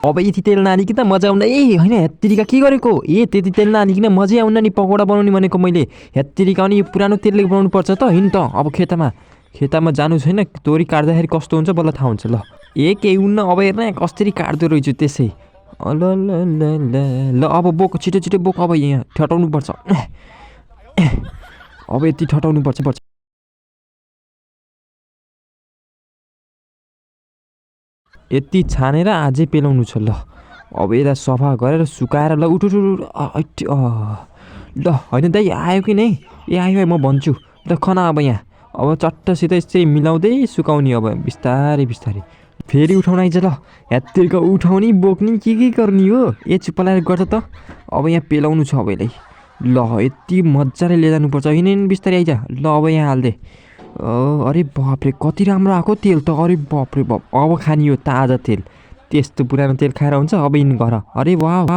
अब यति तेल नहालिकन मजा आउन होइन हेत्तिरिका के गरेको त्यति तेल नहालिकन मजै आउन नि पकौडा बनाउने भनेको मैले हेत्तिरिका अनि यो पुरानो तेलले बनाउनु पर्छ त हिँड त अब खेतामा जानु छैन तोरी काट्दाखेरि कस्तो हुन्छ बल्ल थाहा हुन्छ ल केही हुन्न अब हेर्न कसरी काट्दो रहेछु त्यसै ल ल ल ल ल अब बोक छिटो बोक अब यहाँ ठटाउनु पर्छ अब यति ठटाउनु पर्छ यति छानेर अझै पेलाउनु छ ल अब यसलाई सफा गरेर सुकाएर ल उठ ल होइन दाइ आयो कि नै आयो म भन्छु ल खना अब यहाँ अब चट्टसित यस्तै मिलाउँदै सुकाउने अब बिस्तारै फेरि उठाउन आइज ल हेत्तिरको उठाउने बोक्ने के गर्ने हो चुप्पा लगाएर गर्छ त अब यहाँ पेलाउनु छ अब यसलाई ल यति मजाले लिएर जानुपर्छ हिँड बिस्तारै आइज ल अब यहाँ हाल्दे अरे बापरे कति राम्रो आएको तेल त अरे बापरे बाप अब खाने यो ताजा तेल त्यस्तो पुरानो तेल खाएर हुन्छ अब यिन घर अरे वाह